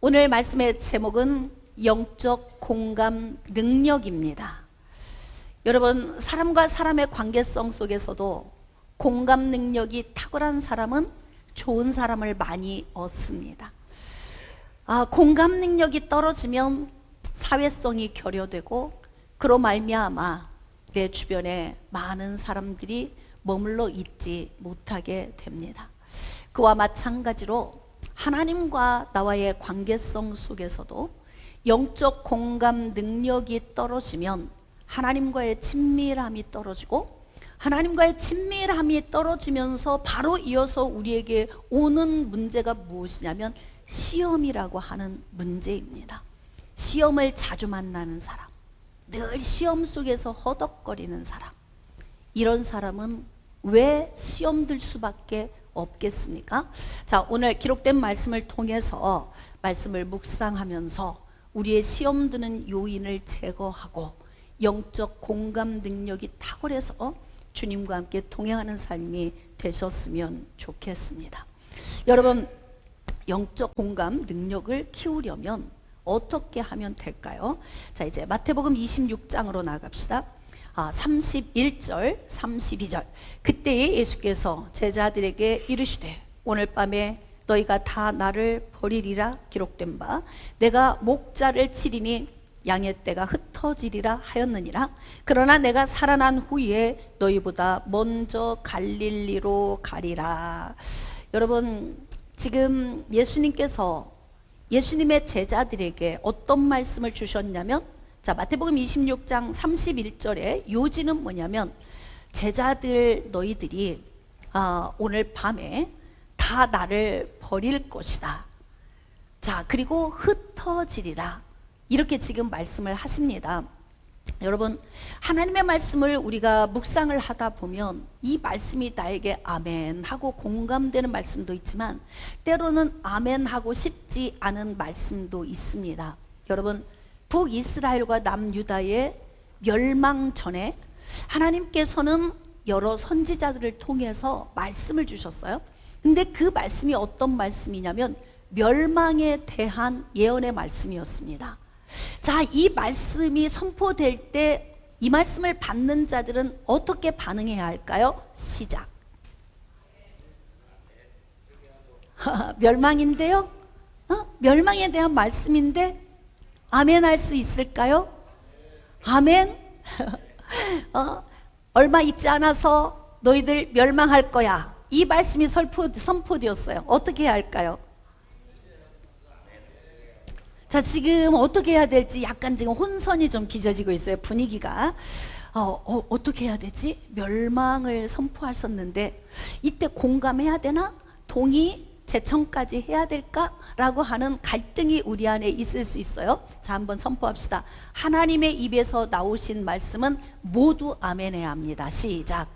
오늘 말씀의 제목은 영적 공감 능력입니다. 여러분, 사람과 사람의 관계성 속에서도 공감 능력이 탁월한 사람은 좋은 사람을 많이 얻습니다. 공감 능력이 떨어지면 사회성이 결여되고 그로 말미암아 내 주변에 많은 사람들이 머물러 있지 못하게 됩니다. 그와 마찬가지로 하나님과 나와의 관계성 속에서도 영적 공감 능력이 떨어지면 하나님과의 친밀함이 떨어지고, 하나님과의 친밀함이 떨어지면서 바로 이어서 우리에게 오는 문제가 무엇이냐면 시험이라고 하는 문제입니다. 시험을 자주 만나는 사람, 늘 시험 속에서 허덕거리는 사람, 이런 사람은 왜 시험 들 수밖에 없겠습니까? 자, 오늘 기록된 말씀을 통해서 말씀을 묵상하면서 우리의 시험 드는 요인을 제거하고 영적 공감 능력이 탁월해서 주님과 함께 동행하는 삶이 되셨으면 좋겠습니다. 여러분, 영적 공감 능력을 키우려면 어떻게 하면 될까요? 자, 이제 마태복음 26장으로 나갑시다. 31절, 32절. 그때에 예수께서 제자들에게 이르시되 오늘 밤에 너희가 다 나를 버리리라 기록된 바 내가 목자를 치리니 양의 떼가 흩어지리라 하였느니라. 그러나 내가 살아난 후에 너희보다 먼저 갈릴리로 가리라. 여러분, 지금 예수님께서 예수님의 제자들에게 어떤 말씀을 주셨냐면, 자, 마태복음 26장 31절에 요지는 뭐냐면, 제자들 너희들이 오늘 밤에 다 나를 버릴 것이다. 자, 그리고 흩어지리라. 이렇게 지금 말씀을 하십니다. 여러분, 하나님의 말씀을 우리가 묵상을 하다 보면 이 말씀이 나에게 아멘 하고 공감되는 말씀도 있지만 때로는 아멘 하고 싶지 않은 말씀도 있습니다. 여러분, 북이스라엘과 남유다의 멸망 전에 하나님께서는 여러 선지자들을 통해서 말씀을 주셨어요. 근데 그 말씀이 어떤 말씀이냐면 멸망에 대한 예언의 말씀이었습니다. 자, 이 말씀이 선포될 때 이 말씀을 받는 자들은 어떻게 반응해야 할까요? 시작. 멸망인데요? 멸망에 대한 말씀인데 아멘 할 수 있을까요? 아멘? 얼마 있지 않아서 너희들 멸망할 거야. 이 말씀이 선포되었어요. 어떻게 해야 할까요? 자, 지금 어떻게 해야 될지 약간 지금 혼선이 좀 빚어지고 있어요. 분위기가. 어떻게 해야 되지? 멸망을 선포하셨는데 이때 공감해야 되나? 동의, 제청까지 해야 될까? 라고 하는 갈등이 우리 안에 있을 수 있어요. 자, 한번 선포합시다. 하나님의 입에서 나오신 말씀은 모두 아멘 해야 합니다. 시작.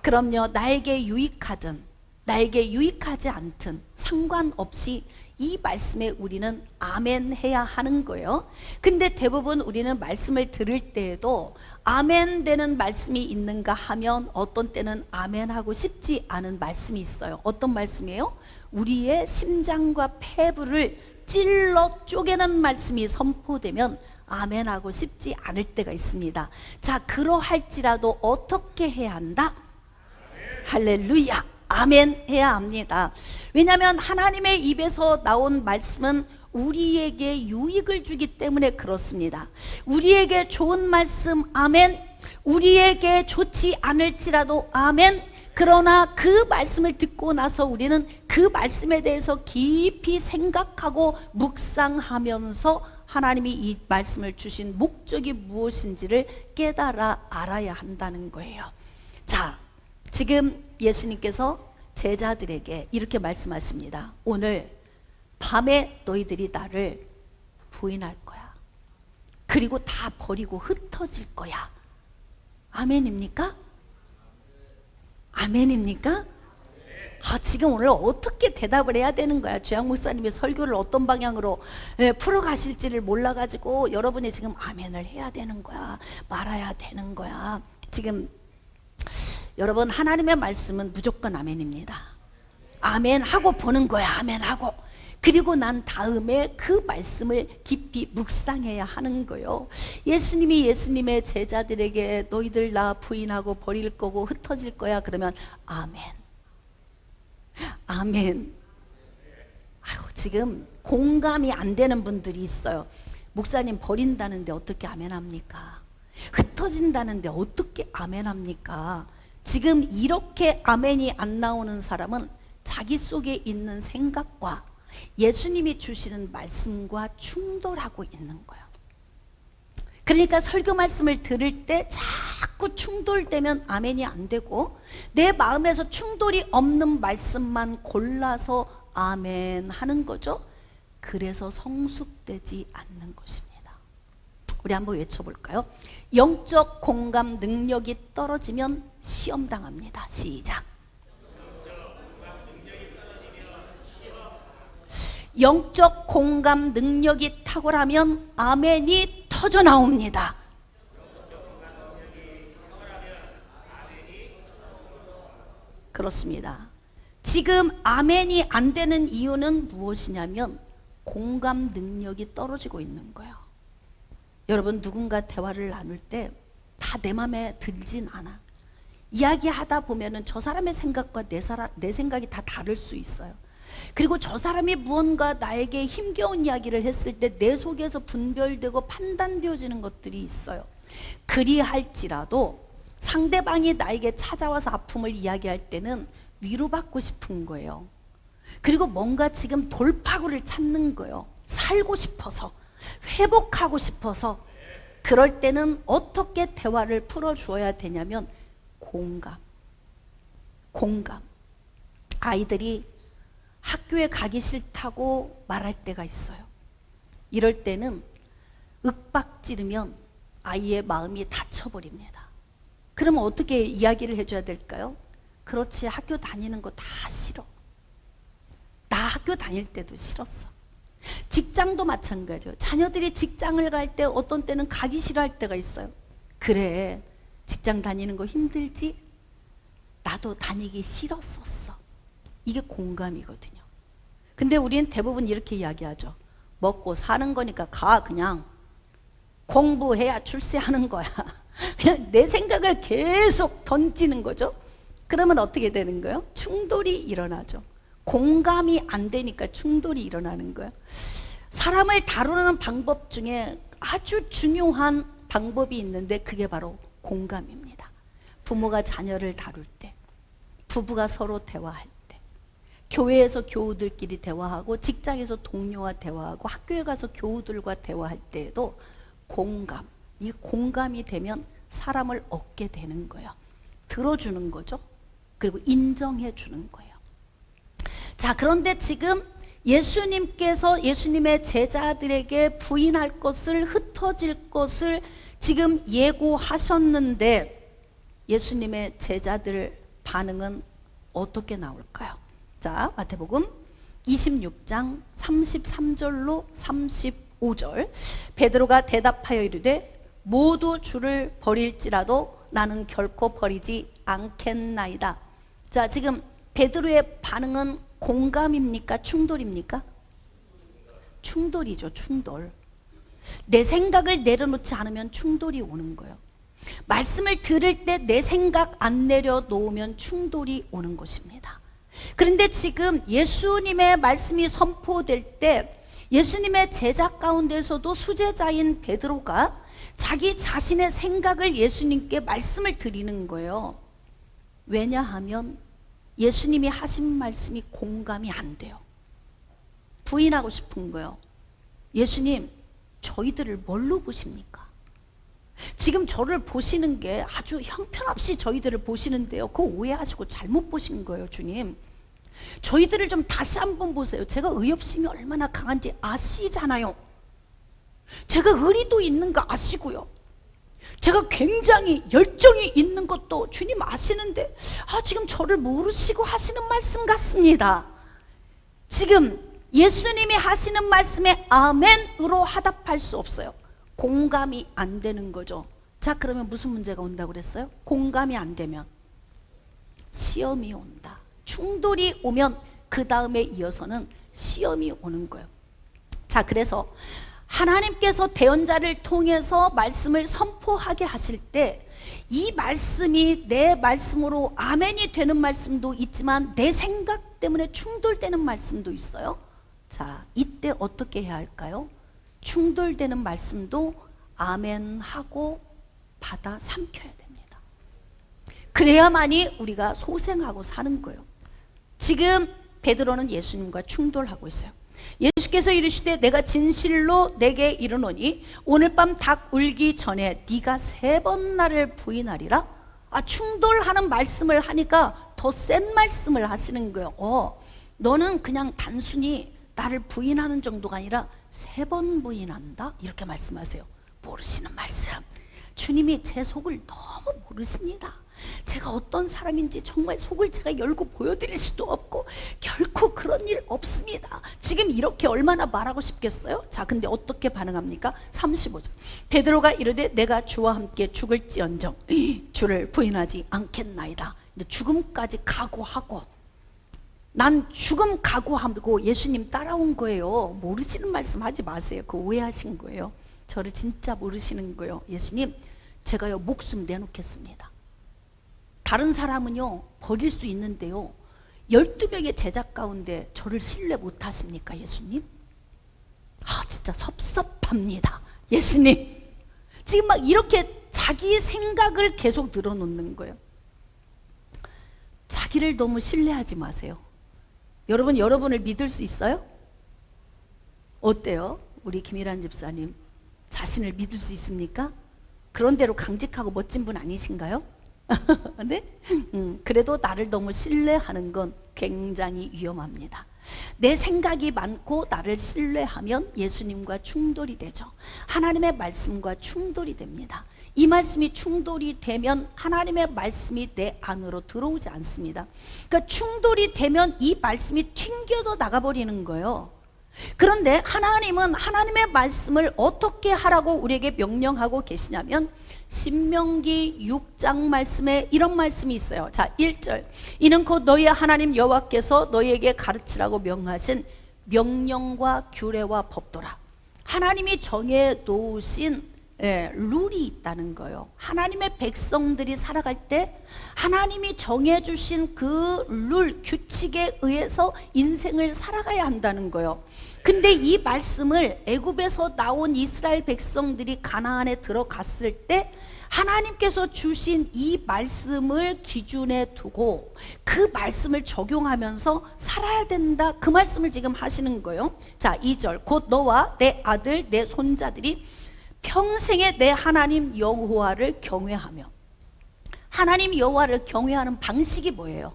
그럼요, 나에게 유익하든 나에게 유익하지 않든 상관없이 이 말씀에 우리는 아멘 해야 하는 거예요. 근데 대부분 우리는 말씀을 들을 때에도 아멘 되는 말씀이 있는가 하면 어떤 때는 아멘 하고 싶지 않은 말씀이 있어요. 어떤 말씀이에요? 우리의 심장과 폐부를 찔러 쪼개는 말씀이 선포되면 아멘 하고 싶지 않을 때가 있습니다. 자, 그러할지라도 어떻게 해야 한다? 할렐루야! 아멘 해야 합니다. 왜냐하면 하나님의 입에서 나온 말씀은 우리에게 유익을 주기 때문에 그렇습니다. 우리에게 좋은 말씀 아멘, 우리에게 좋지 않을지라도 아멘. 그러나 그 말씀을 듣고 나서 우리는 그 말씀에 대해서 깊이 생각하고 묵상하면서 하나님이 이 말씀을 주신 목적이 무엇인지를 깨달아 알아야 한다는 거예요. 자, 지금 예수님께서 제자들에게 이렇게 말씀하십니다. 오늘 밤에 너희들이 나를 부인할 거야. 그리고 다 버리고 흩어질 거야. 아멘입니까? 아멘입니까? 지금 오늘 어떻게 대답을 해야 되는 거야? 주양 목사님의 설교를 어떤 방향으로 풀어가실지를 몰라가지고 여러분이 지금 아멘을 해야 되는 거야? 말아야 되는 거야? 지금 여러분, 하나님의 말씀은 무조건 아멘입니다. 아멘 하고 보는 거야. 아멘 하고. 그리고 난 다음에 그 말씀을 깊이 묵상해야 하는 거예요. 예수님이 예수님의 제자들에게 너희들 나 부인하고 버릴 거고 흩어질 거야 그러면 아멘, 아멘. 아유, 지금 공감이 안 되는 분들이 있어요. 목사님 버린다는데 어떻게 아멘 합니까? 흩어진다는데 어떻게 아멘 합니까? 지금 이렇게 아멘이 안 나오는 사람은 자기 속에 있는 생각과 예수님이 주시는 말씀과 충돌하고 있는 거예요. 그러니까 설교 말씀을 들을 때 자꾸 충돌되면 아멘이 안 되고, 내 마음에서 충돌이 없는 말씀만 골라서 아멘 하는 거죠. 그래서 성숙되지 않는 것입니다. 우리 한번 외쳐볼까요? 영적 공감 능력이 떨어지면 시험 당합니다. 시작. 영적 공감 능력이 탁월하면 아멘이 터져 나옵니다. 그렇습니다. 지금 아멘이 안 되는 이유는 무엇이냐면 공감 능력이 떨어지고 있는 거예요. 여러분, 누군가 대화를 나눌 때 다 내 맘에 들진 않아. 이야기하다 보면은 저 사람의 생각과 내 생각이 다 다를 수 있어요. 그리고 저 사람이 무언가 나에게 힘겨운 이야기를 했을 때 내 속에서 분별되고 판단되어지는 것들이 있어요. 그리할지라도 상대방이 나에게 찾아와서 아픔을 이야기할 때는 위로받고 싶은 거예요. 그리고 뭔가 지금 돌파구를 찾는 거예요. 살고 싶어서, 회복하고 싶어서. 그럴 때는 어떻게 대화를 풀어주어야 되냐면 공감. 아이들이 학교에 가기 싫다고 말할 때가 있어요. 이럴 때는 윽박지르면 아이의 마음이 다쳐버립니다. 그러면 어떻게 이야기를 해줘야 될까요? 그렇지, 학교 다니는 거 다 싫어. 나 학교 다닐 때도 싫었어. 직장도 마찬가지예요. 자녀들이 직장을 갈 때 어떤 때는 가기 싫어할 때가 있어요. 그래, 직장 다니는 거 힘들지? 나도 다니기 싫었었어. 이게 공감이거든요. 근데 우리는 대부분 이렇게 이야기하죠. 먹고 사는 거니까 가, 그냥 공부해야 출세하는 거야. 그냥 내 생각을 계속 던지는 거죠. 그러면 어떻게 되는 거예요? 충돌이 일어나죠. 공감이 안 되니까 충돌이 일어나는 거예요. 사람을 다루는 방법 중에 아주 중요한 방법이 있는데 그게 바로 공감입니다. 부모가 자녀를 다룰 때, 부부가 서로 대화할 때, 교회에서 교우들끼리 대화하고, 직장에서 동료와 대화하고, 학교에 가서 교우들과 대화할 때에도 공감, 이 공감이 되면 사람을 얻게 되는 거예요. 들어주는 거죠. 그리고 인정해 주는 거예요. 자, 그런데 지금 예수님께서 예수님의 제자들에게 부인할 것을, 흩어질 것을 지금 예고하셨는데 예수님의 제자들 반응은 어떻게 나올까요? 자, 마태복음 26장 33절로 35절. 베드로가 대답하여 이르되 모두 주를 버릴지라도 나는 결코 버리지 않겠나이다. 자, 지금 베드로의 반응은 공감입니까? 충돌입니까? 충돌이죠. 충돌. 내 생각을 내려놓지 않으면 충돌이 오는 거예요. 말씀을 들을 때 내 생각 안 내려놓으면 충돌이 오는 것입니다. 그런데 지금 예수님의 말씀이 선포될 때 예수님의 제자 가운데서도 수제자인 베드로가 자기 자신의 생각을 예수님께 말씀을 드리는 거예요. 왜냐하면 예수님이 하신 말씀이 공감이 안 돼요. 부인하고 싶은 거예요. 예수님, 저희들을 뭘로 보십니까? 지금 저를 보시는 게 아주 형편없이 저희들을 보시는데요. 그거 오해하시고 잘못 보신 거예요, 주님. 저희들을 좀 다시 한번 보세요. 제가 의협심이 얼마나 강한지 아시잖아요. 제가 의리도 있는 거 아시고요. 제가 굉장히 열정이 있는 것도 주님 아시는데 지금 저를 모르시고 하시는 말씀 같습니다. 지금 예수님이 하시는 말씀에 아멘으로 화답할 수 없어요. 공감이 안 되는 거죠. 자, 그러면 무슨 문제가 온다고 그랬어요? 공감이 안 되면 시험이 온다, 충돌이 오면 그 다음에 이어서는 시험이 오는 거예요. 자, 그래서 하나님께서 대언자를 통해서 말씀을 선포하게 하실 때 이 말씀이 내 말씀으로 아멘이 되는 말씀도 있지만 내 생각 때문에 충돌되는 말씀도 있어요. 자, 이때 어떻게 해야 할까요? 충돌되는 말씀도 아멘하고 받아 삼켜야 됩니다. 그래야만이 우리가 소생하고 사는 거예요. 지금 베드로는 예수님과 충돌하고 있어요. 예수께서 이르시되 내가 진실로 내게 이르노니 오늘 밤 닭 울기 전에 네가 3번 나를 부인하리라. 충돌하는 말씀을 하니까 더 센 말씀을 하시는 거예요. 너는 그냥 단순히 나를 부인하는 정도가 아니라 3번 부인한다? 이렇게 말씀하세요. 모르시는 말씀. 주님이 제 속을 너무 모르십니다. 제가 어떤 사람인지 정말 속을 제가 열고 보여드릴 수도 없고 결코 그런 일 없습니다. 지금 이렇게 얼마나 말하고 싶겠어요? 자, 근데 어떻게 반응합니까? 35절 베드로가 이르되 내가 주와 함께 죽을지언정 주를 부인하지 않겠나이다. 근데 죽음까지 각오하고, 난 죽음 각오하고 예수님 따라온 거예요. 모르시는 말씀 하지 마세요. 그거 오해하신 거예요. 저를 진짜 모르시는 거예요. 예수님, 제가요 목숨 내놓겠습니다. 다른 사람은요 버릴 수 있는데요 12명의 제자 가운데 저를 신뢰 못 하십니까 예수님? 진짜 섭섭합니다 예수님. 지금 막 이렇게 자기 생각을 계속 늘어놓는 거예요. 자기를 너무 신뢰하지 마세요. 여러분, 여러분을 믿을 수 있어요? 어때요? 우리 김일환 집사님 자신을 믿을 수 있습니까? 그런 대로 강직하고 멋진 분 아니신가요? 네? 그래도 나를 너무 신뢰하는 건 굉장히 위험합니다. 내 생각이 많고 나를 신뢰하면 예수님과 충돌이 되죠. 하나님의 말씀과 충돌이 됩니다. 이 말씀이 충돌이 되면 하나님의 말씀이 내 안으로 들어오지 않습니다. 그러니까 충돌이 되면 이 말씀이 튕겨져 나가버리는 거예요. 그런데 하나님은 하나님의 말씀을 어떻게 하라고 우리에게 명령하고 계시냐면 신명기 6장 말씀에 이런 말씀이 있어요. 자, 1절 이는 곧 너희 하나님 여호와께서 너희에게 가르치라고 명하신 명령과 규례와 법도라. 하나님이 정해 놓으신 룰이 있다는 거예요. 하나님의 백성들이 살아갈 때 하나님이 정해주신 그 룰, 규칙에 의해서 인생을 살아가야 한다는 거예요. 근데 이 말씀을 애굽에서 나온 이스라엘 백성들이 가나안에 들어갔을 때 하나님께서 주신 이 말씀을 기준에 두고 그 말씀을 적용하면서 살아야 된다, 그 말씀을 지금 하시는 거예요. 자, 2절 곧 너와 내 아들 내 손자들이 평생에 내 하나님 여호와를 경외하며. 하나님 여호와를 경외하는 방식이 뭐예요?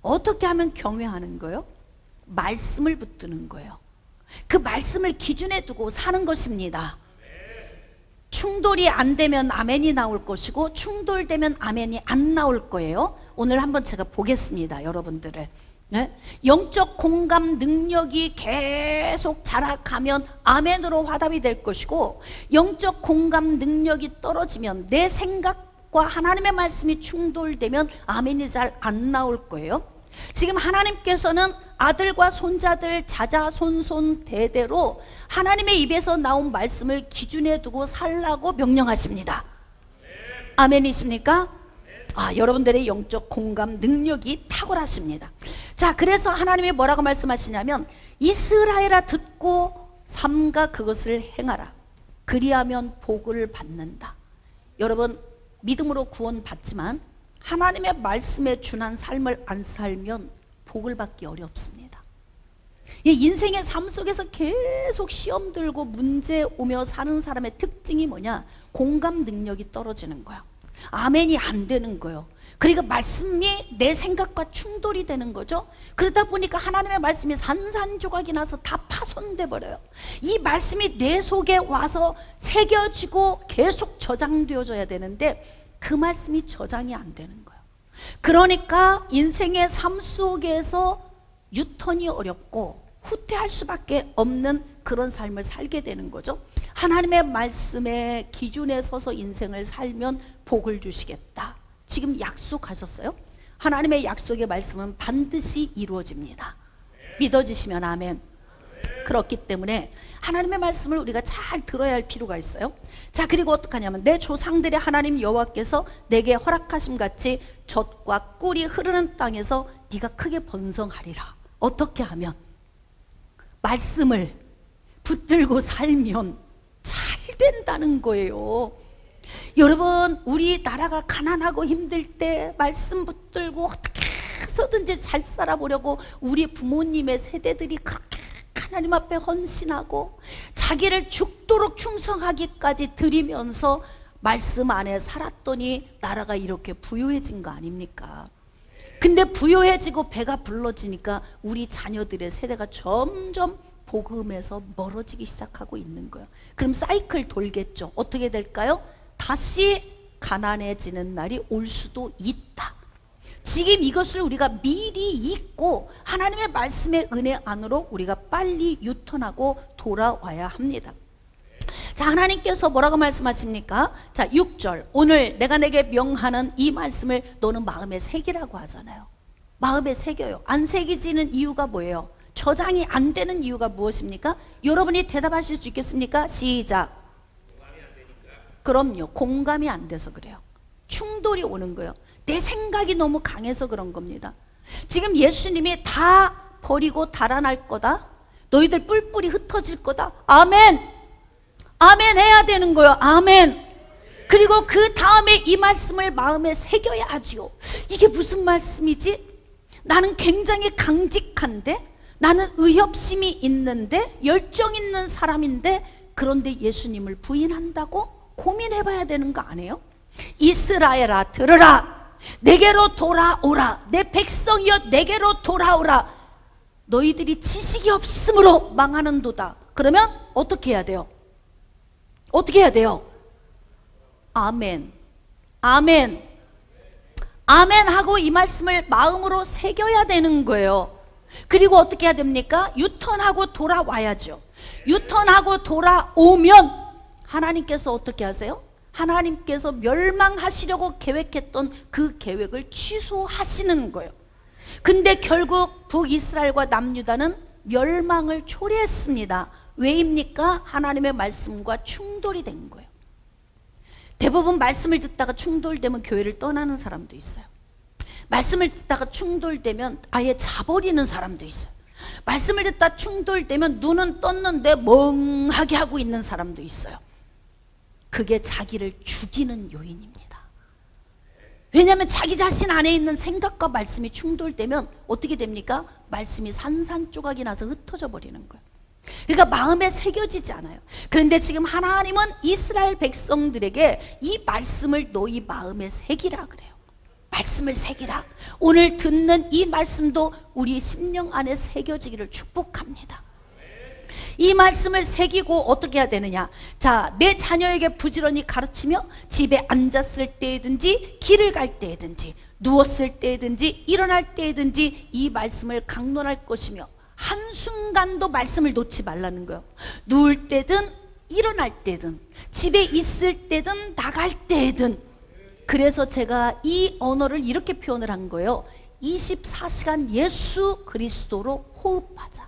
어떻게 하면 경외하는 거예요? 말씀을 붙드는 거예요. 그 말씀을 기준에 두고 사는 것입니다. 충돌이 안 되면 아멘이 나올 것이고 충돌되면 아멘이 안 나올 거예요. 오늘 한번 제가 보겠습니다, 여러분들을. 영적 공감 능력이 계속 자라가면 아멘으로 화답이 될 것이고, 영적 공감 능력이 떨어지면 내 생각과 하나님의 말씀이 충돌되면 아멘이 잘 안 나올 거예요. 지금 하나님께서는 아들과 손자들 자자손손 대대로 하나님의 입에서 나온 말씀을 기준에 두고 살라고 명령하십니다. 아멘이십니까? 여러분들의 영적 공감 능력이 탁월하십니다. 자, 그래서 하나님이 뭐라고 말씀하시냐면 이스라엘아 듣고 삼가 그것을 행하라. 그리하면 복을 받는다. 여러분, 믿음으로 구원 받지만 하나님의 말씀에 준한 삶을 안 살면 복을 받기 어렵습니다. 인생의 삶 속에서 계속 시험 들고 문제 오며 사는 사람의 특징이 뭐냐? 공감 능력이 떨어지는 거야. 아멘이 안 되는 거예요. 그러니까 말씀이 내 생각과 충돌이 되는 거죠. 그러다 보니까 하나님의 말씀이 산산조각이 나서 다 파손돼 버려요. 이 말씀이 내 속에 와서 새겨지고 계속 저장되어져야 되는데 그 말씀이 저장이 안 되는 거예요. 그러니까 인생의 삶 속에서 유턴이 어렵고 후퇴할 수밖에 없는 그런 삶을 살게 되는 거죠. 하나님의 말씀의 기준에 서서 인생을 살면 복을 주시겠다, 지금 약속하셨어요. 하나님의 약속의 말씀은 반드시 이루어집니다. 믿어지시면 아멘. 그렇기 때문에 하나님의 말씀을 우리가 잘 들어야 할 필요가 있어요. 자, 그리고 어떡하냐면 내 조상들의 하나님 여호와께서 내게 허락하심 같이 젖과 꿀이 흐르는 땅에서 네가 크게 번성하리라. 어떻게 하면? 말씀을 붙들고 살면 잘 된다는 거예요. 여러분, 우리 나라가 가난하고 힘들 때 말씀 붙들고 어떻게 해서든지 잘 살아보려고 우리 부모님의 세대들이 그렇게 하나님 앞에 헌신하고 자기를 죽도록 충성하기까지 드리면서 말씀 안에 살았더니 나라가 이렇게 부유해진 거 아닙니까? 근데 부유해지고 배가 불러지니까 우리 자녀들의 세대가 점점 복음에서 멀어지기 시작하고 있는 거예요. 그럼 사이클 돌겠죠. 어떻게 될까요? 다시 가난해지는 날이 올 수도 있다. 지금 이것을 우리가 미리 잊고 하나님의 말씀의 은혜 안으로 우리가 빨리 유턴하고 돌아와야 합니다. 자, 하나님께서 뭐라고 말씀하십니까? 자, 6절. 오늘 내가 내게 명하는 이 말씀을 너는 마음에 새기라고 하잖아요. 마음에 새겨요. 안 새기지는 이유가 뭐예요? 저장이 안 되는 이유가 무엇입니까? 여러분이 대답하실 수 있겠습니까? 시작. 그럼요. 공감이 안 돼서 그래요. 충돌이 오는 거예요. 내 생각이 너무 강해서 그런 겁니다. 지금 예수님이 다 버리고 달아날 거다. 너희들 뿔뿔이 흩어질 거다. 아멘. 아멘 해야 되는 거예요. 아멘. 그리고 그 다음에 이 말씀을 마음에 새겨야 하지요. 이게 무슨 말씀이지? 나는 굉장히 강직한데, 나는 의협심이 있는데, 열정 있는 사람인데, 그런데 예수님을 부인한다고? 고민해봐야 되는 거 아니에요? 이스라엘아 들으라. 내게로 돌아오라. 내 백성이여 내게로 돌아오라. 너희들이 지식이 없으므로 망하는도다. 그러면 어떻게 해야 돼요? 어떻게 해야 돼요? 아멘. 아멘. 아멘 하고 이 말씀을 마음으로 새겨야 되는 거예요. 그리고 어떻게 해야 됩니까? 유턴하고 돌아와야죠. 유턴하고 돌아오면 하나님께서 어떻게 하세요? 하나님께서 멸망하시려고 계획했던 그 계획을 취소하시는 거예요. 근데 결국 북이스라엘과 남유다는 멸망을 초래했습니다. 왜입니까? 하나님의 말씀과 충돌이 된 거예요. 대부분 말씀을 듣다가 충돌되면 교회를 떠나는 사람도 있어요. 말씀을 듣다가 충돌되면 아예 자버리는 사람도 있어요. 말씀을 듣다 충돌되면 눈은 떴는데 멍하게 하고 있는 사람도 있어요. 그게 자기를 죽이는 요인입니다. 왜냐하면 자기 자신 안에 있는 생각과 말씀이 충돌되면 어떻게 됩니까? 말씀이 산산조각이 나서 흩어져 버리는 거예요. 그러니까 마음에 새겨지지 않아요. 그런데 지금 하나님은 이스라엘 백성들에게 이 말씀을 너희 마음에 새기라 그래요. 말씀을 새기라. 오늘 듣는 이 말씀도 우리 심령 안에 새겨지기를 축복합니다. 이 말씀을 새기고 어떻게 해야 되느냐? 자, 내 자녀에게 부지런히 가르치며 집에 앉았을 때든지 길을 갈 때든지 누웠을 때든지 일어날 때든지 이 말씀을 강론할 것이며 한순간도 말씀을 놓지 말라는 거예요. 누울 때든 일어날 때든 집에 있을 때든 나갈 때든. 그래서 제가 이 언어를 이렇게 표현을 한 거예요. 24시간 예수 그리스도로 호흡하자.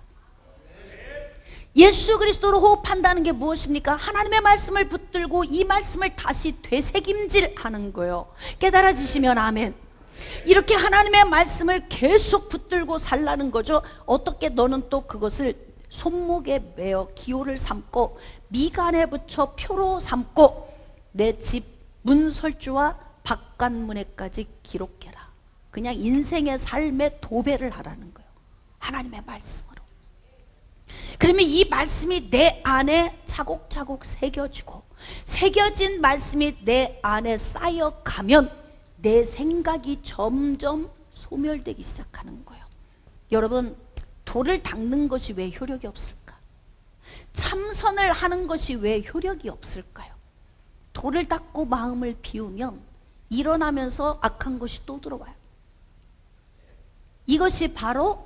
예수 그리스도로 호흡한다는 게 무엇입니까? 하나님의 말씀을 붙들고 이 말씀을 다시 되새김질하는 거예요. 깨달아지시면 아멘. 이렇게 하나님의 말씀을 계속 붙들고 살라는 거죠. 어떻게? 너는 또 그것을 손목에 매어 기호를 삼고 미간에 붙여 표로 삼고 내 집 문설주와 바깥문에까지 기록해라. 그냥 인생의 삶의 도배를 하라는 거예요. 하나님의 말씀으로. 그러면 이 말씀이 내 안에 차곡차곡 새겨지고 새겨진 말씀이 내 안에 쌓여가면 내 생각이 점점 소멸되기 시작하는 거예요. 여러분, 돌을 닦는 것이 왜 효력이 없을까? 참선을 하는 것이 왜 효력이 없을까요? 돌을 닦고 마음을 비우면 일어나면서 악한 것이 또 들어와요. 이것이 바로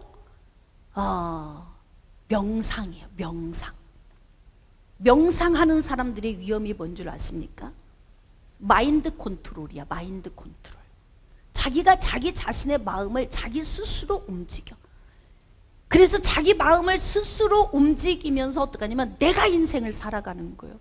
명상이에요. 명상. 명상하는 사람들의 위험이 뭔 줄 아십니까? 마인드 컨트롤이야. 마인드 컨트롤. 자기가 자기 자신의 마음을 자기 스스로 움직여. 그래서 자기 마음을 스스로 움직이면서 어떡하냐면 내가 인생을 살아가는 거예요.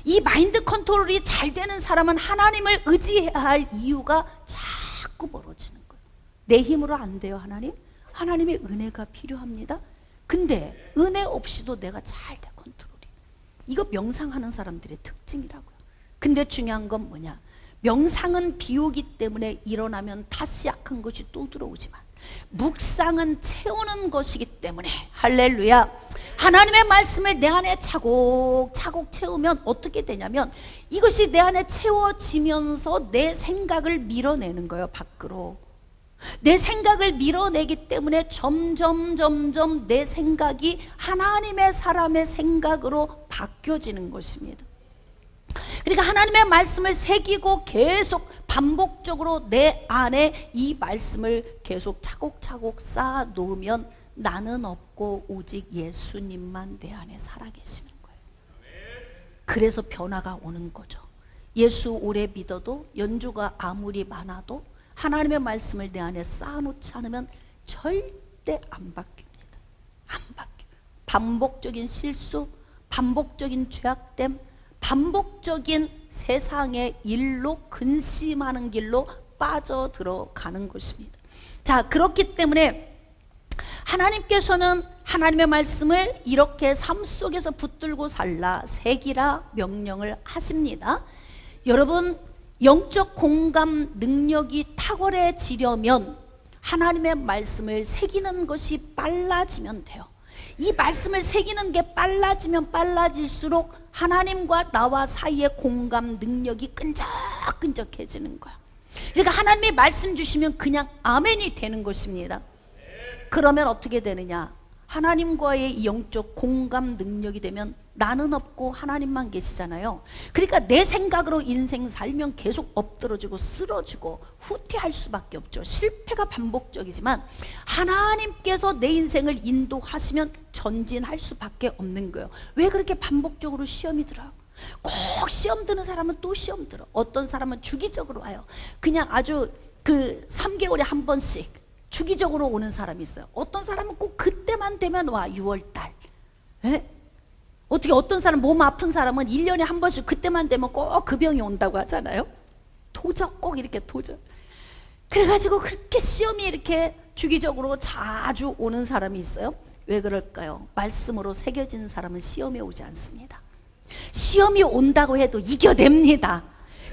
이 마인드 컨트롤이 잘 되는 사람은 하나님을 의지해야 할 이유가 자꾸 멀어지는 거예요. 내 힘으로 안 돼요, 하나님. 하나님의 은혜가 필요합니다. 근데 은혜 없이도 내가 잘 돼, 컨트롤이. 이거 명상하는 사람들의 특징이라고요. 근데 중요한 건 뭐냐? 명상은 비우기 때문에 일어나면 다시 약한 것이 또 들어오지만 묵상은 채우는 것이기 때문에, 할렐루야, 하나님의 말씀을 내 안에 차곡차곡 채우면 어떻게 되냐면 이것이 내 안에 채워지면서 내 생각을 밀어내는 거예요, 밖으로. 내 생각을 밀어내기 때문에 점점 내 생각이 하나님의 사람의 생각으로 바뀌어지는 것입니다. 그러니까 하나님의 말씀을 새기고 계속 반복적으로 내 안에 이 말씀을 계속 차곡차곡 쌓아 놓으면 나는 없고 오직 예수님만 내 안에 살아계시는 거예요. 그래서 변화가 오는 거죠. 예수 오래 믿어도 연조가 아무리 많아도 하나님의 말씀을 내 안에 쌓아놓지 않으면 절대 안 바뀝니다. 안 바뀌어요. 반복적인 실수, 반복적인 죄악됨, 반복적인 세상의 일로, 근심하는 길로 빠져들어가는 것입니다. 자, 그렇기 때문에 하나님께서는 하나님의 말씀을 이렇게 삶 속에서 붙들고 살라, 새기라 명령을 하십니다. 여러분, 영적 공감 능력이 탁월해지려면 하나님의 말씀을 새기는 것이 빨라지면 돼요. 이 말씀을 새기는 게 빨라지면 빨라질수록 하나님과 나와 사이의 공감 능력이 끈적끈적해지는 거야. 그러니까 하나님이 말씀 주시면 그냥 아멘이 되는 것입니다. 그러면 어떻게 되느냐? 하나님과의 영적 공감 능력이 되면 나는 없고 하나님만 계시잖아요. 그러니까 내 생각으로 인생 살면 계속 엎드러지고 쓰러지고 후퇴할 수밖에 없죠. 실패가 반복적이지만 하나님께서 내 인생을 인도하시면 전진할 수밖에 없는 거예요. 왜 그렇게 반복적으로 시험이 들어요? 꼭 시험 드는 사람은 또 시험 들어. 어떤 사람은 주기적으로 와요. 그냥 아주 3개월에 한 번씩 주기적으로 오는 사람이 있어요. 어떤 사람은 꼭 그때만 되면 와, 6월달. 어떻게 어떤 사람, 몸 아픈 사람은 1년에 한 번씩 그때만 되면 꼭 그 병이 온다고 하잖아요. 도적, 꼭 이렇게 도적. 그래가지고 그렇게 시험이 이렇게 주기적으로 자주 오는 사람이 있어요. 왜 그럴까요? 말씀으로 새겨진 사람은 시험에 오지 않습니다. 시험이 온다고 해도 이겨냅니다.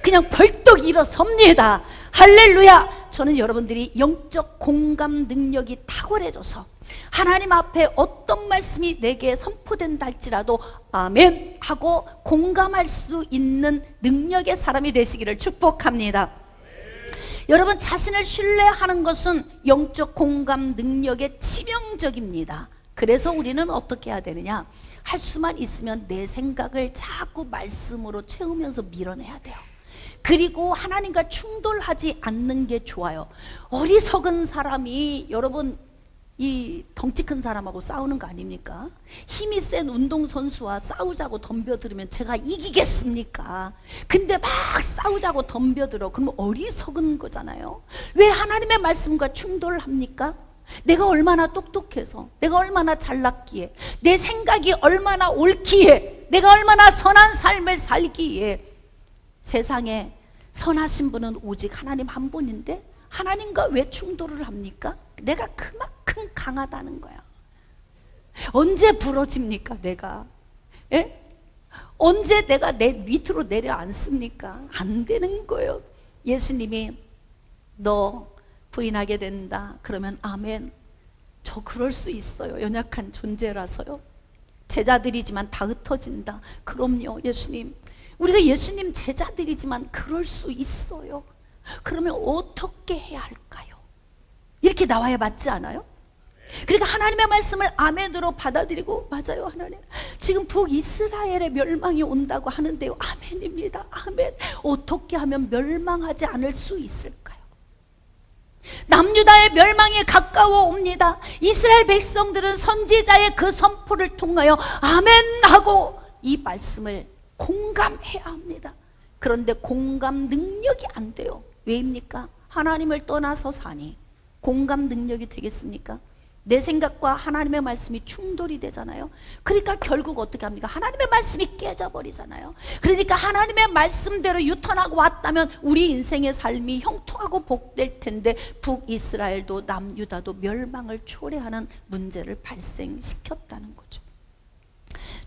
그냥 벌떡 일어섭니다. 할렐루야. 저는 여러분들이 영적 공감 능력이 탁월해져서 하나님 앞에 어떤 말씀이 내게 선포된다 할지라도 아멘 하고 공감할 수 있는 능력의 사람이 되시기를 축복합니다. 여러분, 자신을 신뢰하는 것은 영적 공감 능력의 치명적입니다. 그래서 우리는 어떻게 해야 되느냐? 할 수만 있으면 내 생각을 자꾸 말씀으로 채우면서 밀어내야 돼요. 그리고 하나님과 충돌하지 않는 게 좋아요. 어리석은 사람이, 여러분, 이 덩치 큰 사람하고 싸우는 거 아닙니까? 힘이 센 운동선수와 싸우자고 덤벼들으면 제가 이기겠습니까? 근데 막 싸우자고 덤벼들어. 그러면 어리석은 거잖아요. 왜 하나님의 말씀과 충돌합니까? 내가 얼마나 똑똑해서, 내가 얼마나 잘났기에, 내 생각이 얼마나 옳기에, 내가 얼마나 선한 삶을 살기에. 세상에 선하신 분은 오직 하나님 한 분인데 하나님과 왜 충돌을 합니까? 내가 그만큼 강하다는 거야. 언제 부러집니까, 내가? 예? 언제 내가 내 밑으로 내려앉습니까? 안 되는 거예요. 예수님이 너 부인하게 된다 그러면 아멘. 저 그럴 수 있어요. 연약한 존재라서요. 제자들이지만 다 흩어진다. 그럼요, 예수님. 우리가 예수님 제자들이지만 그럴 수 있어요. 그러면 어떻게 해야 할까요? 이렇게 나와야 맞지 않아요? 그러니까 하나님의 말씀을 아멘으로 받아들이고, 맞아요, 하나님, 지금 북이스라엘의 멸망이 온다고 하는데요, 아멘입니다. 아멘. 어떻게 하면 멸망하지 않을 수 있을까요? 남유다의 멸망이 가까워 옵니다. 이스라엘 백성들은 선지자의 그 선포를 통하여 아멘 하고 이 말씀을 공감해야 합니다. 그런데 공감 능력이 안 돼요. 왜입니까? 하나님을 떠나서 사니 공감 능력이 되겠습니까? 내 생각과 하나님의 말씀이 충돌이 되잖아요. 그러니까 결국 어떻게 합니까? 하나님의 말씀이 깨져버리잖아요. 그러니까 하나님의 말씀대로 유턴하고 왔다면 우리 인생의 삶이 형통하고 복될 텐데 북이스라엘도 남유다도 멸망을 초래하는 문제를 발생시켰다는 거죠.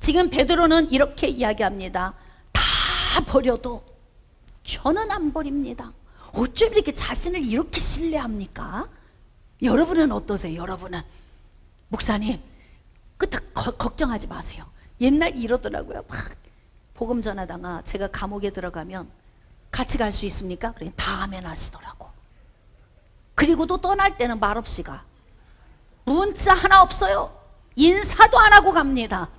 지금 베드로는 이렇게 이야기합니다. 다 버려도 저는 안 버립니다. 어쩜 이렇게 자신을 이렇게 신뢰합니까? 여러분은 어떠세요? 여러분은 목사님 끝에 걱정하지 마세요. 옛날 이러더라고요. 막 복음 전하다가 제가 감옥에 들어가면 같이 갈 수 있습니까? 그래 다 아멘 하시더라고. 그리고 또 떠날 때는 말없이 가. 문자 하나 없어요. 인사도 안 하고 갑니다.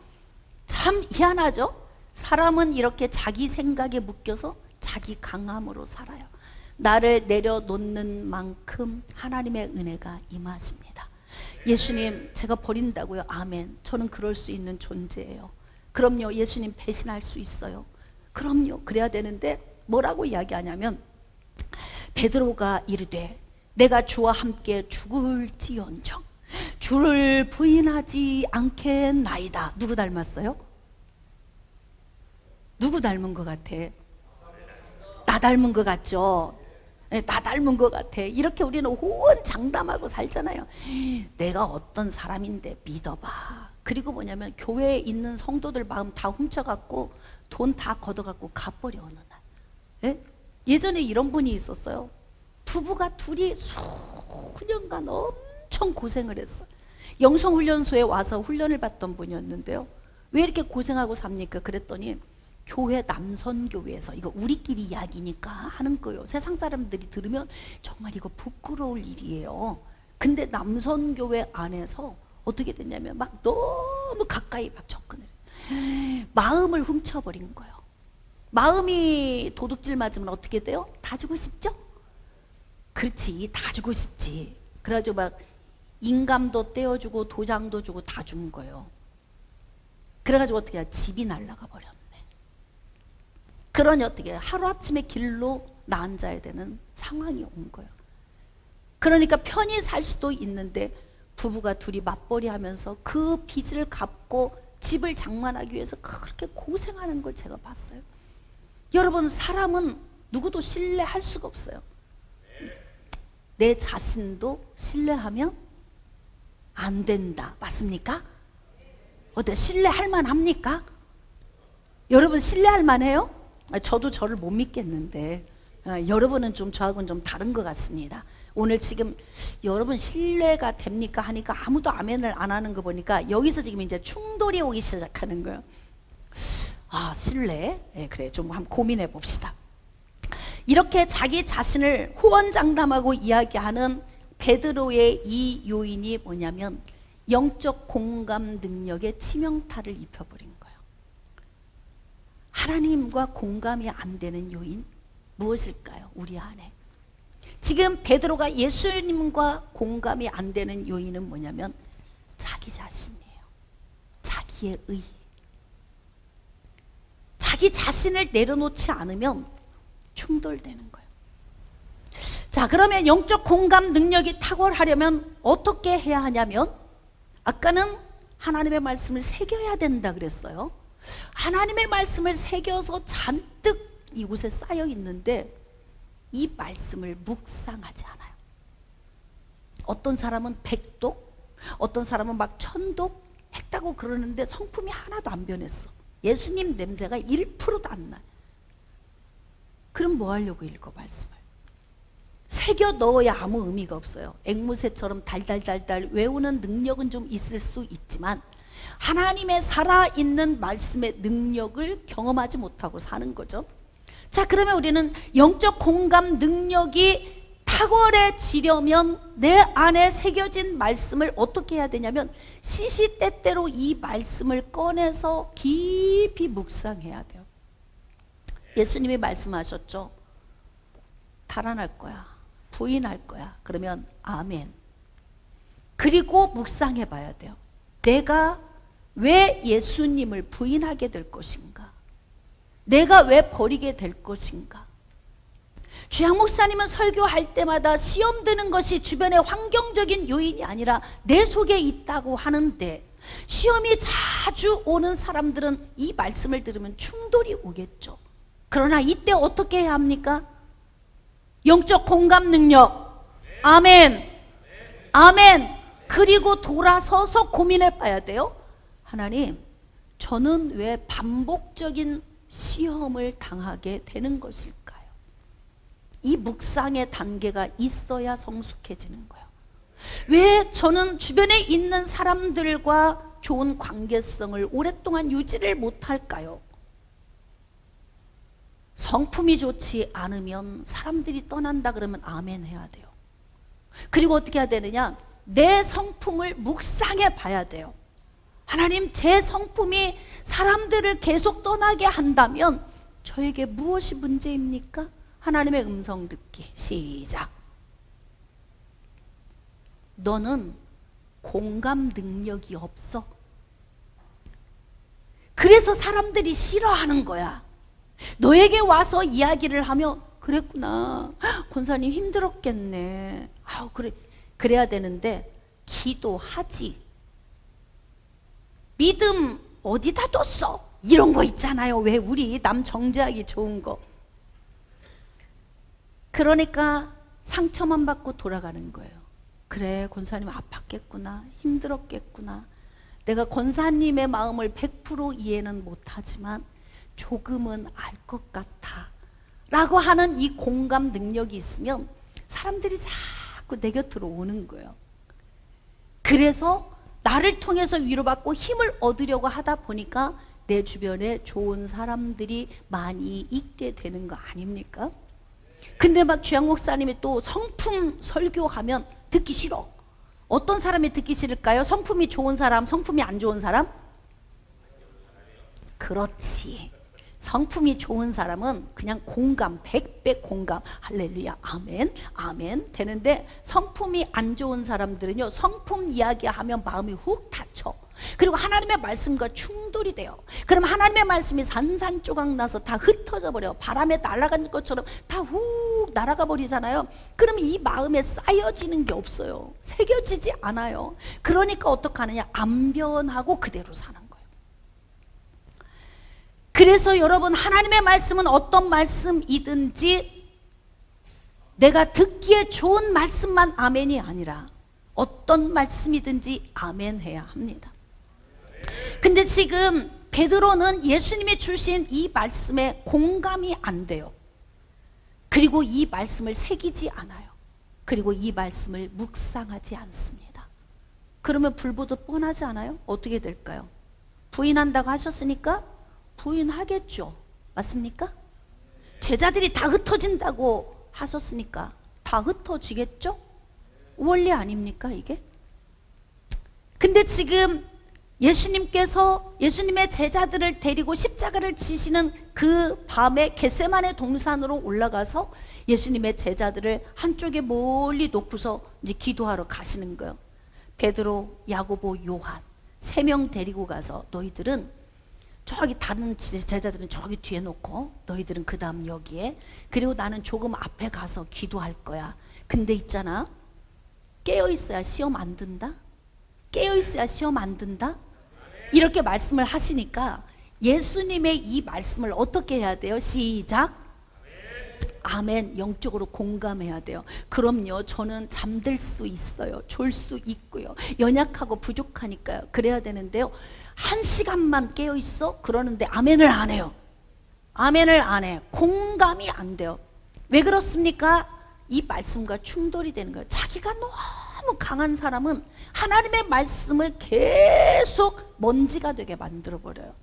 참 희한하죠? 사람은 이렇게 자기 생각에 묶여서 자기 강함으로 살아요. 나를 내려놓는 만큼 하나님의 은혜가 임하십니다. 예수님 제가 버린다고요? 아멘. 저는 그럴 수 있는 존재예요. 그럼요. 예수님 배신할 수 있어요. 그럼요. 그래야 되는데 뭐라고 이야기하냐면 베드로가 이르되 내가 주와 함께 죽을지언정 주를 부인하지 않겠나이다. 누구 닮았어요? 누구 닮은 것 같아? 나 닮은 것 같죠? 나 닮은 것 같아. 이렇게 우리는 호언장담하고 살잖아요. 내가 어떤 사람인데 믿어봐. 그리고 뭐냐면 교회에 있는 성도들 마음 다 훔쳐갖고 돈 다 걷어갖고 가버려 어느 날. 예? 예전에 이런 분이 있었어요. 부부가 둘이 수년간 엄청 고생을 했어. 영성훈련소에 와서 훈련을 받던 분이었는데요. 왜 이렇게 고생하고 삽니까? 그랬더니 교회 남선교회에서, 이거 우리끼리 이야기니까 하는 거예요. 세상 사람들이 들으면 정말 이거 부끄러울 일이에요. 근데 남선교회 안에서 어떻게 됐냐면 막 너무 가까이 막 접근을 해요. 마음을 훔쳐버린 거예요. 마음이 도둑질 맞으면 어떻게 돼요? 다 주고 싶죠? 그렇지, 다 주고 싶지. 그래가지고 막 인감도 떼어주고 도장도 주고 다 준 거예요. 그래가지고 어떻게 해요? 집이 날아가 버렸네. 그러니 어떻게 해요? 하루아침에 길로 나앉아야 되는 상황이 온 거예요. 그러니까 편히 살 수도 있는데 부부가 둘이 맞벌이 하면서 그 빚을 갚고 집을 장만하기 위해서 그렇게 고생하는 걸 제가 봤어요. 여러분, 사람은 누구도 신뢰할 수가 없어요. 내 자신도 신뢰하면 안 된다. 맞습니까? 어때? 신뢰할 만합니까? 여러분 신뢰할 만해요? 저도 저를 못 믿겠는데 여러분은 좀 저하고는 좀 다른 것 같습니다. 오늘 지금 여러분 신뢰가 됩니까 하니까 아무도 아멘을 안 하는 거 보니까 여기서 지금 이제 충돌이 오기 시작하는 거예요. 아, 신뢰? 네, 그래, 좀 한번 고민해 봅시다. 이렇게 자기 자신을 호언장담하고 이야기하는 베드로의 이 요인이 뭐냐면 영적 공감 능력에 치명타를 입혀버린 거예요. 하나님과 공감이 안 되는 요인 무엇일까요? 우리 안에 지금 베드로가 예수님과 공감이 안 되는 요인은 뭐냐면 자기 자신이에요. 자기의 의. 자기 자신을 내려놓지 않으면 충돌되는 거예요. 자, 그러면 영적 공감 능력이 탁월하려면 어떻게 해야 하냐면 아까는 하나님의 말씀을 새겨야 된다 그랬어요. 하나님의 말씀을 새겨서 잔뜩 이곳에 쌓여 있는데 이 말씀을 묵상하지 않아요. 어떤 사람은 100독, 어떤 사람은 막 1000독 했다고 그러는데 성품이 하나도 안 변했어. 예수님 냄새가 1%도 안 나요. 그럼 뭐 하려고 읽어 말씀을? 새겨 넣어야 아무 의미가 없어요. 앵무새처럼 달달달달 외우는 능력은 좀 있을 수 있지만 하나님의 살아있는 말씀의 능력을 경험하지 못하고 사는 거죠. 자, 그러면 우리는 영적 공감 능력이 탁월해지려면 내 안에 새겨진 말씀을 어떻게 해야 되냐면 시시때때로 이 말씀을 꺼내서 깊이 묵상해야 돼요. 예수님이 말씀하셨죠. 달아날 거야. 부인할 거야. 그러면 아멘. 그리고 묵상해 봐야 돼요. 내가 왜 예수님을 부인하게 될 것인가? 내가 왜 버리게 될 것인가? 주양 목사님은 설교할 때마다 시험 드는 것이 주변의 환경적인 요인이 아니라 내 속에 있다고 하는데, 시험이 자주 오는 사람들은 이 말씀을 들으면 충돌이 오겠죠. 그러나 이때 어떻게 해야 합니까? 영적 공감 능력. 아멘. 아멘. 그리고 돌아서서 고민해 봐야 돼요. 하나님, 저는 왜 반복적인 시험을 당하게 되는 것일까요? 이 묵상의 단계가 있어야 성숙해지는 거예요. 왜 저는 주변에 있는 사람들과 좋은 관계성을 오랫동안 유지를 못할까요? 성품이 좋지 않으면 사람들이 떠난다 그러면 아멘 해야 돼요. 그리고 어떻게 해야 되느냐? 내 성품을 묵상해 봐야 돼요. 하나님, 제 성품이 사람들을 계속 떠나게 한다면 저에게 무엇이 문제입니까? 하나님의 음성 듣기. 시작. 너는 공감 능력이 없어. 그래서 사람들이 싫어하는 거야. 너에게 와서 이야기를 하면, 그랬구나, 권사님 힘들었겠네, 그래, 그래야 되는데 기도하지. 믿음 어디다 뒀어? 이런 거 있잖아요. 왜 우리 남 정죄하기 좋은 거. 그러니까 상처만 받고 돌아가는 거예요. 그래, 권사님 아팠겠구나, 힘들었겠구나. 내가 권사님의 마음을 100% 이해는 못하지만 조금은 알 것 같아 라고 하는 이 공감 능력이 있으면 사람들이 자꾸 내 곁으로 오는 거예요. 그래서 나를 통해서 위로받고 힘을 얻으려고 하다 보니까 내 주변에 좋은 사람들이 많이 있게 되는 거 아닙니까? 근데 막 주양 목사님이 또 성품 설교하면 듣기 싫어. 어떤 사람이 듣기 싫을까요? 성품이 좋은 사람, 성품이 안 좋은 사람? 그렇지. 성품이 좋은 사람은 그냥 공감, 100배 공감, 할렐루야, 아멘, 아멘 되는데, 성품이 안 좋은 사람들은요, 성품 이야기하면 마음이 훅 닫혀. 그리고 하나님의 말씀과 충돌이 돼요. 그럼 하나님의 말씀이 산산조각 나서 다 흩어져 버려. 바람에 날아간 것처럼 다 훅 날아가 버리잖아요. 그럼 이 마음에 쌓여지는 게 없어요. 새겨지지 않아요. 그러니까 어떡하느냐? 안 변하고 그대로 사는 거예요. 그래서 여러분, 하나님의 말씀은 어떤 말씀이든지 내가 듣기에 좋은 말씀만 아멘이 아니라 어떤 말씀이든지 아멘 해야 합니다. 근데 지금 베드로는 예수님이 주신 이 말씀에 공감이 안 돼요. 그리고 이 말씀을 새기지 않아요. 그리고 이 말씀을 묵상하지 않습니다. 그러면 불보듯 뻔하지 않아요? 어떻게 될까요? 부인한다고 하셨으니까 부인하겠죠. 맞습니까? 제자들이 다 흩어진다고 하셨으니까 다 흩어지겠죠? 원리 아닙니까 이게? 근데 지금 예수님께서 예수님의 제자들을 데리고 십자가를 지시는 그 밤에 겟세마네 동산으로 올라가서 예수님의 제자들을 한쪽에 멀리 놓고서 이제 기도하러 가시는 거예요. 베드로, 야고보, 요한 3명 데리고 가서 너희들은 저기, 다른 제자들은 저기 뒤에 놓고 너희들은 그 다음 여기에, 그리고 나는 조금 앞에 가서 기도할 거야. 근데 있잖아, 깨어있어야 시험 안 든다? 깨어있어야 시험 안 든다? 이렇게 말씀을 하시니까 예수님의 이 말씀을 어떻게 해야 돼요? 시작. 아멘. 영적으로 공감해야 돼요. 그럼요, 저는 잠들 수 있어요. 졸 수 있고요. 연약하고 부족하니까요. 그래야 되는데요, 1시간만 깨어있어? 그러는데 아멘을 안 해요. 아멘을 안 해. 공감이 안 돼요. 왜 그렇습니까? 이 말씀과 충돌이 되는 거예요. 자기가 너무 강한 사람은 하나님의 말씀을 계속 먼지가 되게 만들어버려요.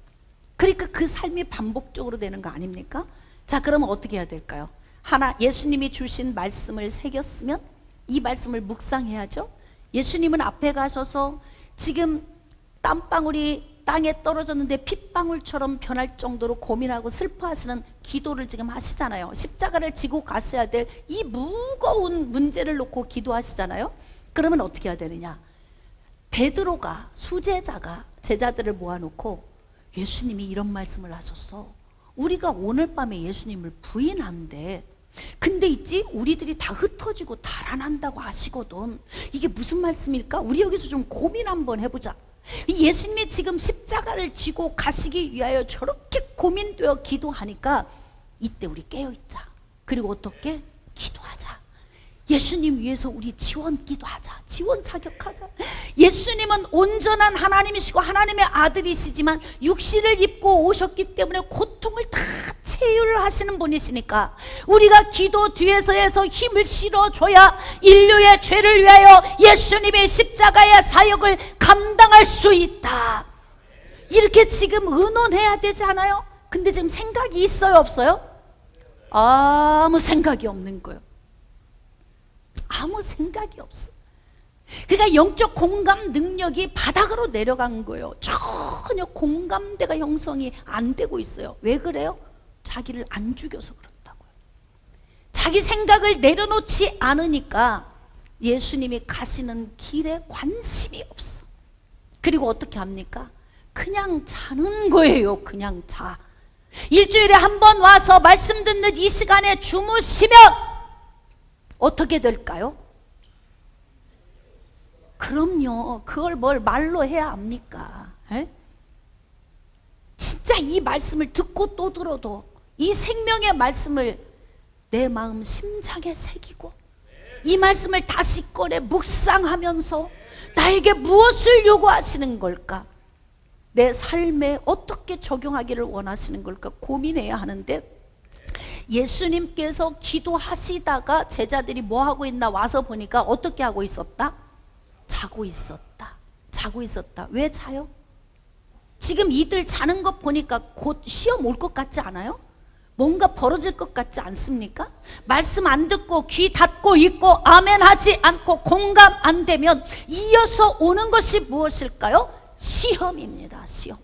그러니까 그 삶이 반복적으로 되는 거 아닙니까? 자, 그러면 어떻게 해야 될까요? 하나, 예수님이 주신 말씀을 새겼으면 이 말씀을 묵상해야죠. 예수님은 앞에 가셔서 지금 땀방울이 땅에 떨어졌는데 핏방울처럼 변할 정도로 고민하고 슬퍼하시는 기도를 지금 하시잖아요. 십자가를 지고 가셔야 될 이 무거운 문제를 놓고 기도하시잖아요. 그러면 어떻게 해야 되느냐? 베드로가, 수제자가 제자들을 모아놓고 예수님이 이런 말씀을 하셨어. 우리가 오늘 밤에 예수님을 부인한데 근데 있지 우리들이 다 흩어지고 달아난다고 하시거든. 이게 무슨 말씀일까? 우리 여기서 좀 고민 한번 해보자. 예수님이 지금 십자가를 지고 가시기 위하여 저렇게 고민되어 기도하니까 이때 우리 깨어있자. 그리고 어떻게? 기도하자. 예수님 위해서 우리 지원 기도하자. 지원 사격하자. 예수님은 온전한 하나님이시고 하나님의 아들이시지만 육신을 입고 오셨기 때문에 고통을 다 체휼하시는 분이시니까 우리가 기도 뒤에서 해서 힘을 실어줘야 인류의 죄를 위하여 예수님의 십자가의 사역을 감당할 수 있다. 이렇게 지금 의논해야 되지 않아요? 근데 지금 생각이 있어요, 없어요? 아무 생각이 없는 거예요. 아무 생각이 없어. 그러니까 영적 공감 능력이 바닥으로 내려간 거예요. 전혀 공감대가 형성이 안 되고 있어요. 왜 그래요? 자기를 안 죽여서 그렇다고요. 자기 생각을 내려놓지 않으니까 예수님이 가시는 길에 관심이 없어. 그리고 어떻게 합니까? 그냥 자는 거예요. 그냥 자. 일주일에 한 번 와서 말씀 듣는 이 시간에 주무시면 어떻게 될까요? 그럼요. 그걸 뭘 말로 해야 합니까? 에? 진짜 이 말씀을 듣고 또 들어도 이 생명의 말씀을 내 마음 심장에 새기고 이 말씀을 다시 꺼내 묵상하면서 나에게 무엇을 요구하시는 걸까? 내 삶에 어떻게 적용하기를 원하시는 걸까 고민해야 하는데, 예수님께서 기도하시다가 제자들이 뭐 하고 있나 와서 보니까 어떻게 하고 있었다? 자고 있었다. 자고 있었다. 왜 자요? 지금 이들 자는 것 보니까 곧 시험 올 것 같지 않아요? 뭔가 벌어질 것 같지 않습니까? 말씀 안 듣고 귀 닫고 있고 아멘 하지 않고 공감 안 되면 이어서 오는 것이 무엇일까요? 시험입니다. 시험.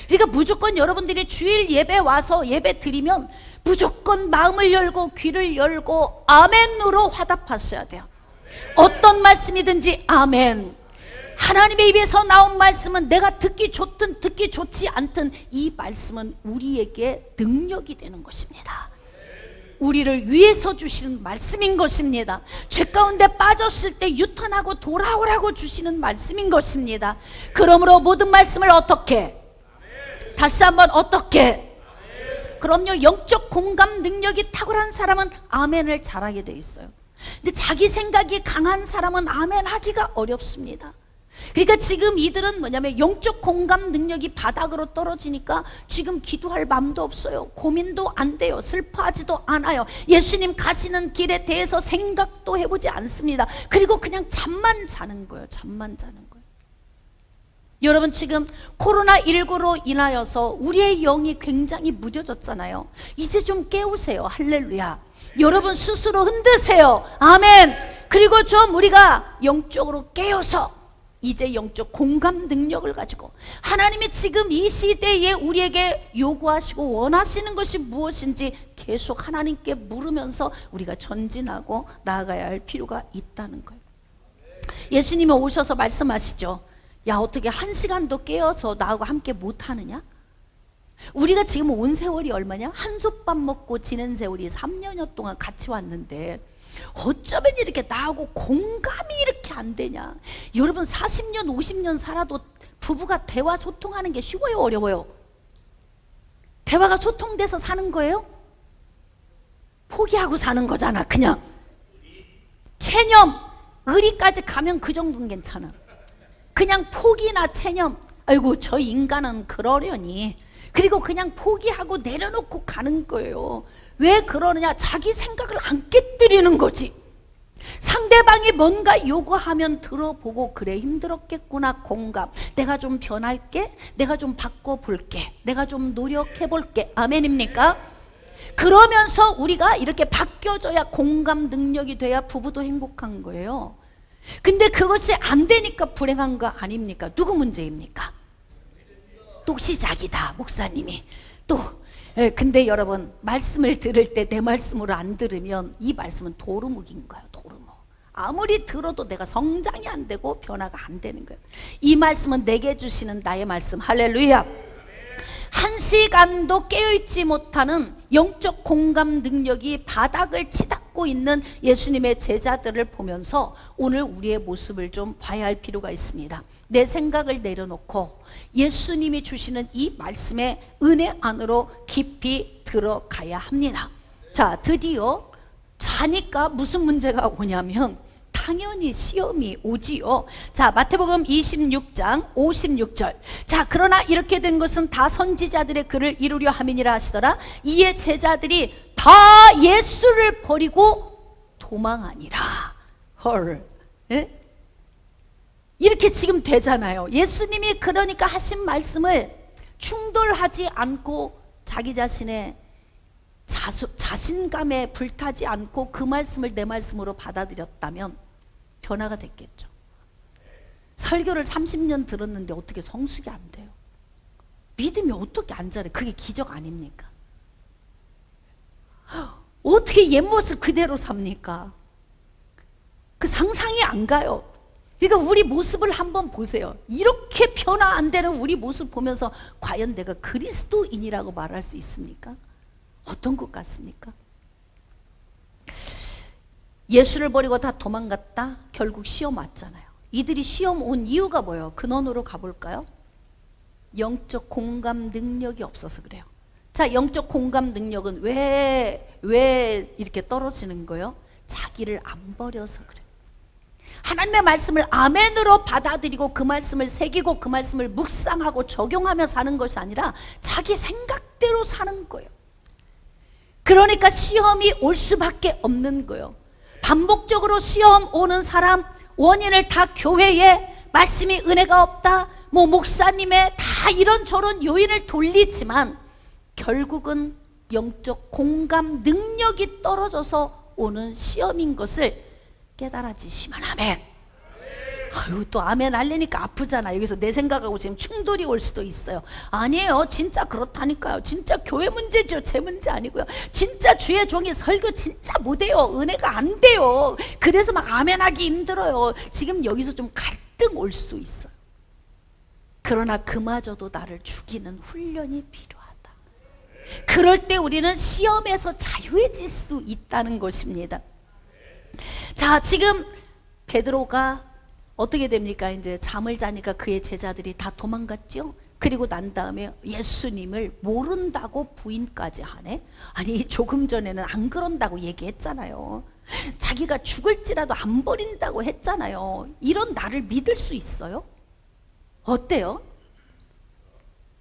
그러니까 무조건 여러분들이 주일 예배 와서 예배 드리면 무조건 마음을 열고 귀를 열고 아멘으로 화답하셔야 돼요. 어떤 말씀이든지 아멘. 하나님의 입에서 나온 말씀은 내가 듣기 좋든 듣기 좋지 않든 이 말씀은 우리에게 능력이 되는 것입니다. 우리를 위해서 주시는 말씀인 것입니다. 죄 가운데 빠졌을 때 유턴하고 돌아오라고 주시는 말씀인 것입니다. 그러므로 모든 말씀을 어떻게? 다시 한번 어떻게? 그럼요, 영적 공감 능력이 탁월한 사람은 아멘을 잘하게 돼 있어요. 근데 자기 생각이 강한 사람은 아멘 하기가 어렵습니다. 그러니까 지금 이들은 뭐냐면 영적 공감 능력이 바닥으로 떨어지니까 지금 기도할 마음도 없어요. 고민도 안 돼요. 슬퍼하지도 않아요. 예수님 가시는 길에 대해서 생각도 해보지 않습니다. 그리고 그냥 잠만 자는 거예요. 잠만 자는 거예요. 여러분, 지금 코로나19로 인하여서 우리의 영이 굉장히 무뎌졌잖아요. 이제 좀 깨우세요. 할렐루야. 여러분 스스로 흔드세요. 아멘. 그리고 좀 우리가 영적으로 깨어서 이제 영적 공감 능력을 가지고 하나님이 지금 이 시대에 우리에게 요구하시고 원하시는 것이 무엇인지 계속 하나님께 물으면서 우리가 전진하고 나아가야 할 필요가 있다는 거예요. 예수님이 오셔서 말씀하시죠. 야, 어떻게 1시간도 깨어서 나하고 함께 못하느냐? 우리가 지금 온 세월이 얼마냐? 한솥밥 먹고 지낸 세월이 3년여 동안 같이 왔는데 어쩌면 이렇게 나하고 공감이 이렇게 안 되냐? 여러분 40년 50년 살아도 부부가 대화 소통하는 게 쉬워요, 어려워요? 대화가 소통돼서 사는 거예요? 포기하고 사는 거잖아. 그냥 체념, 의리까지 가면 그 정도는 괜찮아. 그냥 포기나 체념, 아이고 저 인간은 그러려니, 그리고 그냥 포기하고 내려놓고 가는 거예요. 왜 그러느냐? 자기 생각을 안 깨뜨리는 거지. 상대방이 뭔가 요구하면 들어보고, 그래 힘들었겠구나, 공감. 내가 좀 변할게, 내가 좀 바꿔볼게, 내가 좀 노력해볼게. 아멘입니까? 그러면서 우리가 이렇게 바뀌어져야 공감 능력이 돼야 부부도 행복한 거예요. 근데 그것이 안 되니까 불행한 거 아닙니까? 누구 문제입니까? 또 시작이다, 목사님이 또. 근데 여러분, 말씀을 들을 때 내 말씀으로 안 들으면 이 말씀은 도루묵인 거예요. 도루묵. 아무리 들어도 내가 성장이 안 되고 변화가 안 되는 거예요. 이 말씀은 내게 주시는 나의 말씀. 할렐루야. 1시간도 깨어있지 못하는 영적 공감 능력이 바닥을 치닫고 있는 예수님의 제자들을 보면서 오늘 우리의 모습을 좀 봐야 할 필요가 있습니다. 내 생각을 내려놓고 예수님이 주시는 이 말씀의 은혜 안으로 깊이 들어가야 합니다. 자, 드디어 자니까 무슨 문제가 오냐면 당연히 시험이 오지요. 자, 마태복음 26장 56절. 자, 그러나 이렇게 된 것은 다 선지자들의 글을 이루려 함이니라 하시더라. 이에 제자들이 다 예수를 버리고 도망하니라. 헐. 예? 이렇게 지금 되잖아요. 예수님이 그러니까 하신 말씀을 충돌하지 않고 자기 자신의 자신감에 불타지 않고 그 말씀을 내 말씀으로 받아들였다면 변화가 됐겠죠. 설교를 30년 들었는데 어떻게 성숙이 안 돼요? 믿음이 어떻게 안 자라요? 그게 기적 아닙니까? 어떻게 옛 모습 그대로 삽니까? 그 상상이 안 가요. 그러니까 우리 모습을 한번 보세요. 이렇게 변화 안 되는 우리 모습 보면서 과연 내가 그리스도인이라고 말할 수 있습니까? 어떤 것 같습니까? 예수를 버리고 다 도망갔다? 결국 시험 왔잖아요. 이들이 시험 온 이유가 뭐예요? 근원으로 가볼까요? 영적 공감 능력이 없어서 그래요. 자, 영적 공감 능력은 왜 이렇게 떨어지는 거예요? 자기를 안 버려서 그래요. 하나님의 말씀을 아멘으로 받아들이고 그 말씀을 새기고 그 말씀을 묵상하고 적용하며 사는 것이 아니라 자기 생각대로 사는 거예요. 그러니까 시험이 올 수밖에 없는 거예요. 반복적으로 시험 오는 사람 원인을 다 교회에 말씀이 은혜가 없다, 뭐 목사님의 다 이런저런 요인을 돌리지만 결국은 영적 공감 능력이 떨어져서 오는 시험인 것을 깨달아지시면 아멘. 아유, 또 아멘 알리니까 아프잖아. 여기서 내 생각하고 지금 충돌이 올 수도 있어요. 아니에요, 진짜 그렇다니까요. 진짜 교회 문제죠, 제 문제 아니고요. 진짜 주의 종이 설교 진짜 못해요. 은혜가 안 돼요. 그래서 막 아멘 하기 힘들어요. 지금 여기서 좀 갈등 올 수 있어요. 그러나 그마저도 나를 죽이는 훈련이 필요하다. 그럴 때 우리는 시험에서 자유해질 수 있다는 것입니다. 자, 지금 베드로가 어떻게 됩니까? 이제 잠을 자니까 그의 제자들이 다 도망갔죠. 그리고 난 다음에 예수님을 모른다고 부인까지 하네. 아니, 조금 전에는 안 그런다고 얘기했잖아요. 자기가 죽을지라도 안 버린다고 했잖아요. 이런 나를 믿을 수 있어요? 어때요?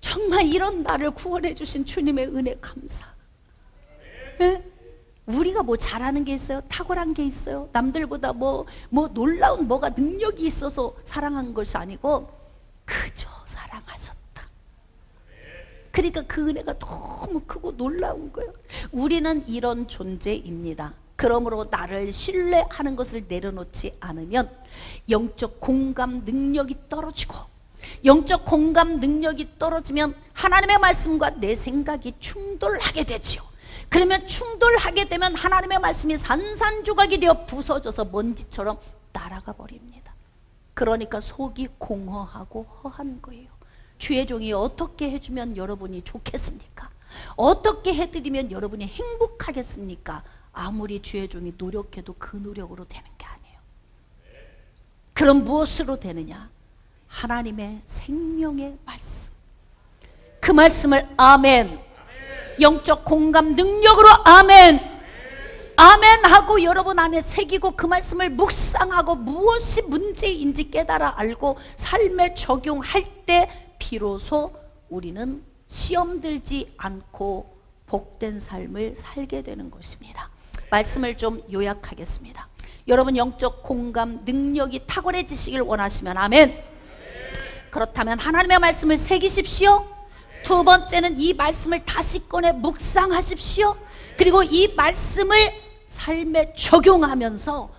정말 이런 나를 구원해 주신 주님의 은혜 감사. 네? 우리가 뭐 잘하는 게 있어요? 탁월한 게 있어요? 남들보다 뭐 놀라운 뭐가 능력이 있어서 사랑한 것이 아니고 그저 사랑하셨다. 그러니까 그 은혜가 너무 크고 놀라운 거예요. 우리는 이런 존재입니다. 그러므로 나를 신뢰하는 것을 내려놓지 않으면 영적 공감 능력이 떨어지고, 영적 공감 능력이 떨어지면 하나님의 말씀과 내 생각이 충돌하게 되지요. 그러면 충돌하게 되면 하나님의 말씀이 산산조각이 되어 부서져서 먼지처럼 날아가 버립니다. 그러니까 속이 공허하고 허한 거예요. 주의 종이 어떻게 해주면 여러분이 좋겠습니까? 어떻게 해드리면 여러분이 행복하겠습니까? 아무리 주의 종이 노력해도 그 노력으로 되는 게 아니에요. 그럼 무엇으로 되느냐? 하나님의 생명의 말씀, 그 말씀을 아멘, 영적 공감 능력으로 아멘, 아멘 하고 여러분 안에 새기고 그 말씀을 묵상하고 무엇이 문제인지 깨달아 알고 삶에 적용할 때 비로소 우리는 시험 들지 않고 복된 삶을 살게 되는 것입니다. 말씀을 좀 요약하겠습니다. 여러분 영적 공감 능력이 탁월해지시길 원하시면 아멘. 그렇다면 하나님의 말씀을 새기십시오. 두 번째는 이 말씀을 다시 꺼내 묵상하십시오. 그리고 이 말씀을 삶에 적용하면서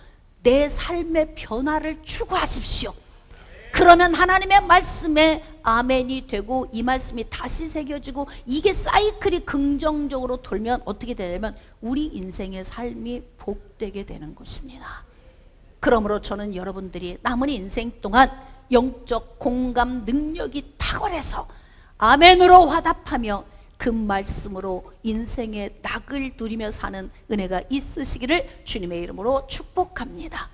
내 삶의 변화를 추구하십시오. 그러면 하나님의 말씀에 아멘이 되고 이 말씀이 다시 새겨지고 이게 사이클이 긍정적으로 돌면 어떻게 되냐면 우리 인생의 삶이 복되게 되는 것입니다. 그러므로 저는 여러분들이 남은 인생 동안 영적 공감 능력이 탁월해서 아멘으로 화답하며 그 말씀으로 인생의 낙을 누리며 사는 은혜가 있으시기를 주님의 이름으로 축복합니다.